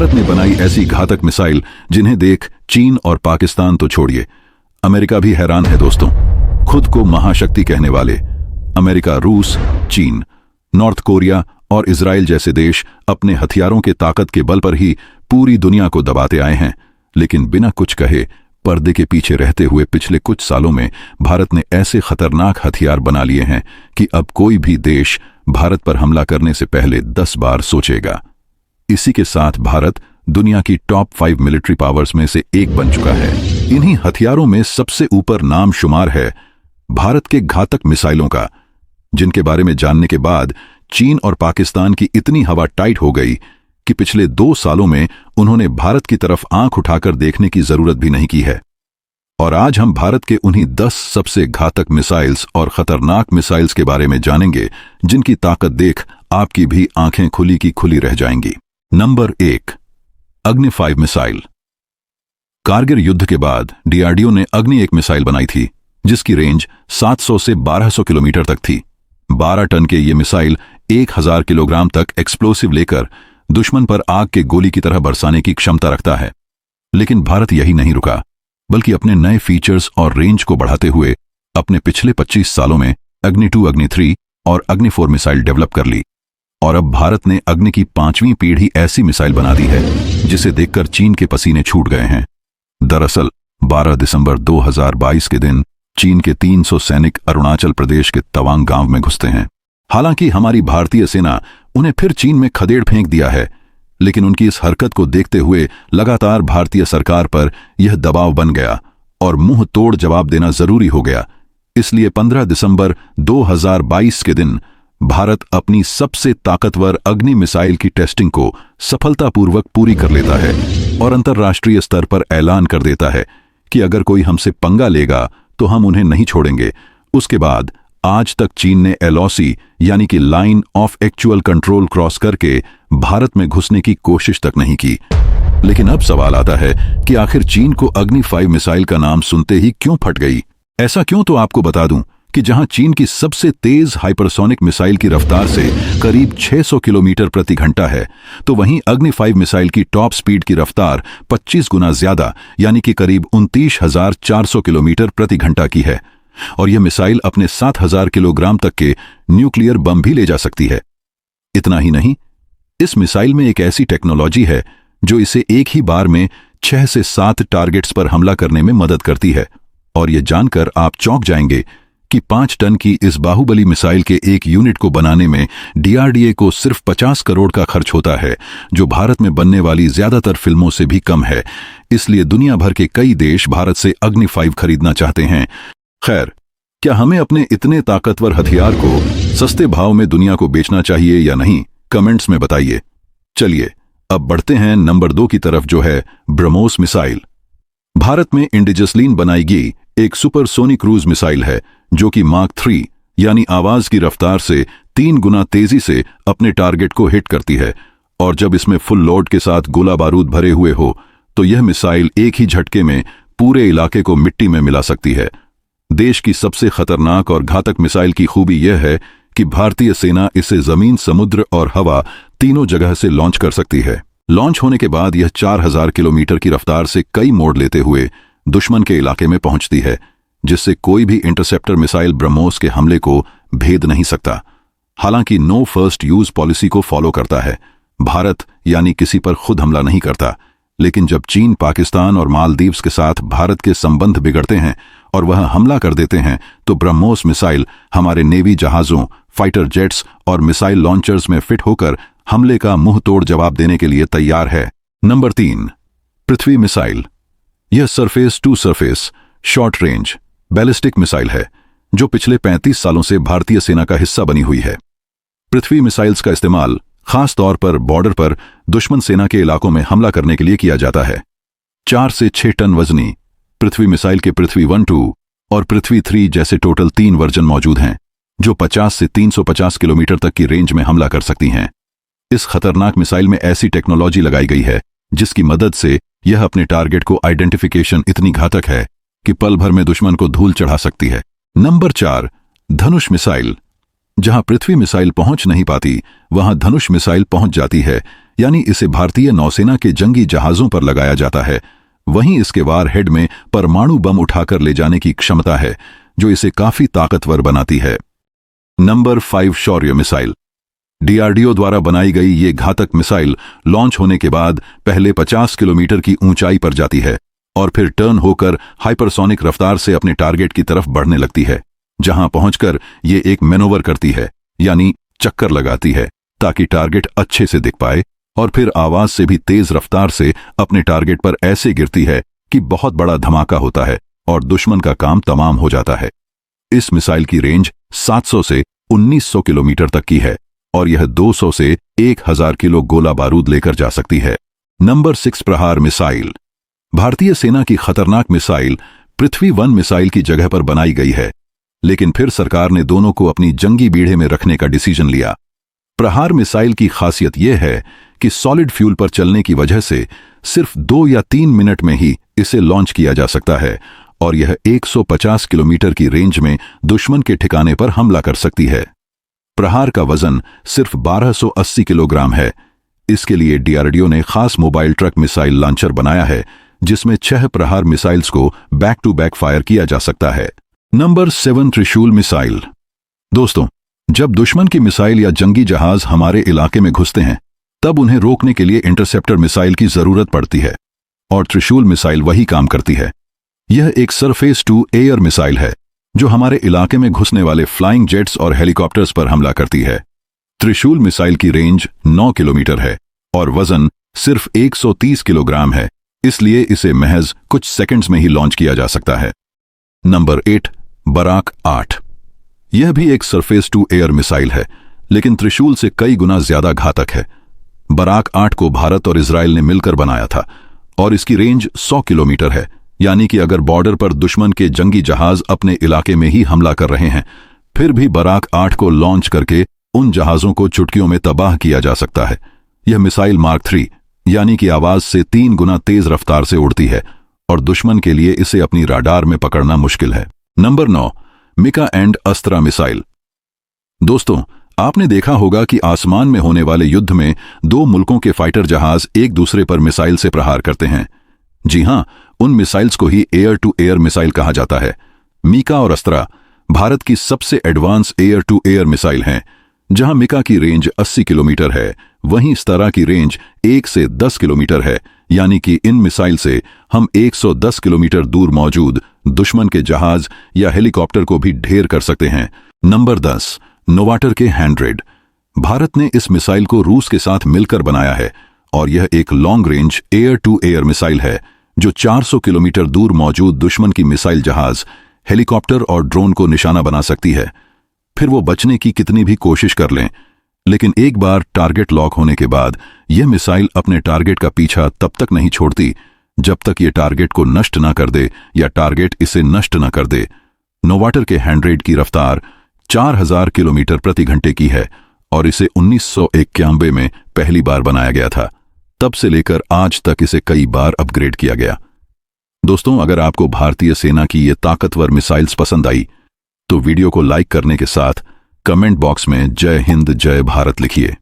भारत ने बनाई ऐसी घातक मिसाइल जिन्हें देख चीन और पाकिस्तान तो छोड़िए, अमेरिका भी हैरान है दोस्तों। खुद को महाशक्ति कहने वाले अमेरिका, रूस, चीन, नॉर्थ कोरिया और इजराइल जैसे देश अपने हथियारों के ताकत के बल पर ही पूरी दुनिया को दबाते आए हैं। लेकिन बिना कुछ कहे, पर्दे के पीछे रहते हुए पिछले कुछ सालों में भारत ने ऐसे खतरनाक हथियार बना लिए हैं कि अब कोई भी देश भारत पर हमला करने से पहले 10 बार सोचेगा। इसी के साथ भारत दुनिया की टॉप 5 मिलिट्री पावर्स में से एक बन चुका है। इन्हीं हथियारों में सबसे ऊपर नाम शुमार है भारत के घातक मिसाइलों का, जिनके बारे में जानने के बाद चीन और पाकिस्तान की इतनी हवा टाइट हो गई कि पिछले 2 सालों में उन्होंने भारत की तरफ आंख उठाकर देखने की जरूरत भी नहीं की है। और आज हम भारत के उन्हीं 10 सबसे घातक मिसाइल्स और खतरनाक मिसाइल्स के बारे में जानेंगे, जिनकी ताकत देख आपकी भी आंखें खुली की खुली रह जाएंगी। नंबर 1, अग्नि 5 मिसाइल। कारगिल युद्ध के बाद डीआरडीओ ने अग्नि 1 मिसाइल बनाई थी, जिसकी रेंज 700 से 1200 किलोमीटर तक थी। 12 टन के ये मिसाइल 1000 किलोग्राम तक एक्सप्लोसिव लेकर दुश्मन पर आग के गोली की तरह बरसाने की क्षमता रखता है। लेकिन भारत यही नहीं रुका, बल्कि अपने नए फीचर्स और रेंज को बढ़ाते हुए अपने पिछले 25 सालों में अग्नि 2, अग्नि 3 और अग्नि 4 मिसाइल डेवलप कर ली। और अब भारत ने अग्नि की 5वीं पीढ़ी ऐसी मिसाइल बना दी है जिसे देखकर चीन के पसीने छूट गए हैं। दरअसल 12 दिसंबर 2022 के दिन चीन के 300 सैनिक अरुणाचल प्रदेश के तवांग गांव में घुसते हैं। हालांकि हमारी भारतीय सेना उन्हें फिर चीन में खदेड़ फेंक दिया है, लेकिन उनकी इस हरकत को देखते हुए लगातार भारतीय सरकार पर यह दबाव बन गया और मुंह तोड़ जवाब देना जरूरी हो गया। इसलिए 15 दिसंबर 2022 के दिन भारत अपनी सबसे ताकतवर अग्नि मिसाइल की टेस्टिंग को सफलतापूर्वक पूरी कर लेता है और अंतर्राष्ट्रीय स्तर पर ऐलान कर देता है कि अगर कोई हमसे पंगा लेगा तो हम उन्हें नहीं छोड़ेंगे। उसके बाद आज तक चीन ने एलओसी यानी कि line of actual control cross करके भारत में घुसने की कोशिश तक नहीं की। लेकिन अब सवाल आता है कि आखिर चीन को अग्नि 5 मिसाइल का नाम सुनते ही क्यों फट गई? ऐसा क्यों? तो आपको बता दूं कि जहां चीन की सबसे तेज हाइपरसोनिक मिसाइल की रफ्तार से करीब 600 किलोमीटर प्रति घंटा है, तो वहीं अग्नि 5 मिसाइल की टॉप स्पीड की रफ्तार 25 गुना ज्यादा यानी कि करीब 29,400 किलोमीटर प्रति घंटा की है। और यह मिसाइल अपने 7,000 किलोग्राम तक के न्यूक्लियर बम भी ले जा सकती है। इतना ही नहीं, इस मिसाइल में एक ऐसी टेक्नोलॉजी है जो इसे एक ही बार में 6 से 7 टारगेट्स पर हमला करने में मदद करती है। और यह जानकर आप चौंक जाएंगे कि 5 टन की इस बाहुबली मिसाइल के एक यूनिट को बनाने में डीआरडीए को सिर्फ 50 करोड़ का खर्च होता है, जो भारत में बनने वाली ज्यादातर फिल्मों से भी कम है। इसलिए दुनिया भर के कई देश भारत से अग्नि 5 खरीदना चाहते हैं। खैर, क्या हमें अपने इतने ताकतवर हथियार को सस्ते भाव में दुनिया को बेचना चाहिए या नहीं? कमेंट्स में बताइए। चलिए अब बढ़ते हैं नंबर 2 की तरफ, जो है ब्रह्मोस मिसाइल। भारत में इंडिजस्लीन बनाई गई एक सुपरसोनिक क्रूज मिसाइल है, जो कि माक 3 यानी आवाज की रफ्तार से 3 गुना तेजी से अपने टारगेट को हिट करती है। और जब इसमें फुल लोड के साथ गोला बारूद भरे हुए हो, तो यह मिसाइल एक ही झटके में पूरे इलाके को मिट्टी में मिला सकती है। देश की सबसे खतरनाक और घातक मिसाइल की खूबी यह है कि भारतीय सेना इसे जमीन, समुद्र और हवा तीनों जगह से लॉन्च कर सकती है। लॉन्च होने के बाद यह 4000 किलोमीटर की रफ्तार से कई मोड़ लेते हुए दुश्मन के इलाके में पहुंचती है, जिससे कोई भी इंटरसेप्टर मिसाइल ब्रह्मोस के हमले को भेद नहीं सकता। हालांकि नो फर्स्ट यूज पॉलिसी को फॉलो करता है। भारत यानी किसी पर खुद हमला नहीं करता, लेकिन जब चीन, पाकिस्तान और मालदीव्स के साथ भारत के संबंध बिगड़ते हैं और वह हमला कर देते हैं, तो ब्रह्मोस मिसाइल हमारे नेवी जहाजों, फाइटर जेट्स और मिसाइल लॉन्चर्स में फिट होकर हमले का मुंह तोड़ जवाब देने के लिए तैयार है। Number 3, Prithvi missile. यह surface to surface short range ballistic missile है, जो पिछले 35 सालों से भारतीय सेना का हिस्सा बनी हुई है। पृथ्वी मिसाइल्स का इस्तेमाल खास तौर पर बॉर्डर पर दुश्मन सेना के इलाकों में हमला करने के लिए किया जाता है। 4 से 6 टन वजनी पृथ्वी मिसाइल के पृथ्वी 1, 2 और पृथ्वी 3 जैसे टोटल 3 वर्जन मौजूद हैं, जो 50 से 350 किलोमीटर तक की रेंज में हमला कर सकती हैं। इस खतरनाक मिसाइल में ऐसी टेक्नोलॉजी लगाई गई है जिसकी मदद से यह अपने टारगेट को आइडेंटिफिकेशन इतनी घातक है कि पल भर में दुश्मन को धूल चढ़ा सकती है। नंबर 4, धनुष मिसाइल। जहां पृथ्वी मिसाइल पहुंच नहीं पाती, वहां धनुष मिसाइल पहुंच जाती है, यानी इसे भारतीय नौसेना के जंगी जहाजों पर लगाया जाता है। वहीं इसके वार-हेड में परमाणु बम उठाकर ले जाने की क्षमता है, जो इसे काफी ताकतवर बनाती है। नंबर 5 शौर्य मिसाइल। डीआरडीओ द्वारा बनाई गई ये घातक मिसाइल लॉन्च होने के बाद पहले 50 किलोमीटर की ऊंचाई पर जाती है और फिर टर्न होकर हाइपरसोनिक रफ्तार से अपने टारगेट की तरफ बढ़ने लगती है, जहां पहुंचकर ये एक मैनोवर करती है, यानी चक्कर लगाती है, ताकि टारगेट अच्छे से दिख पाए, और फिर आवाज से भी तेज रफ्तार से अपने टारगेट पर ऐसे गिरती है कि बहुत बड़ा धमाका होता है और दुश्मन का काम तमाम हो जाता है। इस मिसाइल की रेंज 700 से 1900 किलोमीटर तक की है और यह 200 से 1000 किलो गोला बारूद लेकर जा सकती है। नंबर 6 प्रहार मिसाइल। भारतीय सेना की खतरनाक मिसाइल पृथ्वी-1 मिसाइल की जगह पर बनाई गई है, लेकिन फिर सरकार ने दोनों को अपनी जंगी बीड़े में रखने का डिसीजन लिया। प्रहार मिसाइल की खासियत यह है कि सॉलिड फ्यूल पर चलने की वजह से सिर्फ 2 या 3 मिनट में ही इसे लॉन्च किया जा सकता है और यह 150 किलोमीटर की रेंज में दुश्मन के ठिकाने पर हमला कर सकती है। प्रहार का वजन सिर्फ 1280 किलोग्राम है। इसके लिए डीआरडीओ ने खास मोबाइल ट्रक मिसाइल लॉन्चर बनाया है, जिसमें 6 प्रहार मिसाइल्स को बैक टू बैक फायर किया जा सकता है। नंबर 7 त्रिशूल मिसाइल। दोस्तों, जब दुश्मन की मिसाइल या जंगी जहाज हमारे इलाके में घुसते हैं, तब उन्हें रोकने के लिए इंटरसेप्टर मिसाइल की जरूरत पड़ती है और त्रिशूल मिसाइल वही काम करती है। यह एक सरफेस टू एयर मिसाइल है जो हमारे इलाके में घुसने वाले फ्लाइंग जेट्स और हेलीकॉप्टर्स पर हमला करती है। त्रिशूल मिसाइल की रेंज 9 किलोमीटर है और वजन सिर्फ 130 किलोग्राम है, इसलिए इसे महज कुछ सेकंड्स में ही लॉन्च किया जा सकता है। Number 8 Barak 8। यह भी एक सरफेस टू एयर मिसाइल है, लेकिन त्रिशूल से कई गुना ज्यादा घातक है। बराक 8 को भारत और इजराइल ने मिलकर बनाया था और इसकी रेंज 100 किलोमीटर है, यानी कि अगर बॉर्डर पर दुश्मन के जंगी जहाज अपने इलाके में ही हमला कर रहे हैं, फिर भी बराक 8 को लॉन्च करके उन जहाजों को चुटकियों में तबाह किया जा सकता है। यह मिसाइल मार्क 3 यानी कि आवाज से 3 गुना तेज रफ्तार से उड़ती है और दुश्मन के लिए इसे अपनी राडार में पकड़ना मुश्किल है। Number 9 MICA and Astra missile. दोस्तों, आपने देखा होगा कि आसमान में होने वाले युद्ध में 2 मुल्कों के फाइटर जहाज एक दूसरे पर मिसाइल से प्रहार करते हैं। जी हां, उन मिसाइल्स को ही एयर टू एयर मिसाइल कहा जाता है। मिका और अस्त्रा भारत की सबसे advance air to air missile हैं। जहां मिका की रेंज 80 किलोमीटर है, वहीं अस्त्रा की रेंज 1 से 10 किलोमीटर है, यानी कि इन मिसाइल से हम 110 किलोमीटर दूर मौजूद दुश्मन के जहाज या हेलीकॉप्टर को भी ढेर कर सकते हैं। नंबर 10 नोवाटर के 100। भारत ने इस मिसाइल को रूस के साथ मिलकर बनाया है और यह एक long range air to air missile है जो 400 किलोमीटर दूर मौजूद दुश्मन की मिसाइल जहाज, हेलीकॉप्टर और ड्रोन को निशाना बना सकती है। फिर वो बचने की कितनी भी कोशिश कर लें, लेकिन एक बार टारगेट लॉक होने के बाद यह मिसाइल अपने टारगेट का पीछा तब तक नहीं छोड़ती जब तक ये टारगेट को नष्ट न कर दे या टारगेट इसे नष्ट न कर दे। नोवाटर के 100 की रफ्तार 4000 किलोमीटर प्रति घंटे की है और इसे 1991 में पहली बार बनाया गया था। तब से लेकर आज तक इसे कई बार अपग्रेड किया गया। दोस्तों, अगर आपको भारतीय सेना की ये ताकतवर मिसाइल्स पसंद आई तो वीडियो को लाइक करने के साथ कमेंट बॉक्स में जय हिंद जय भारत लिखिए।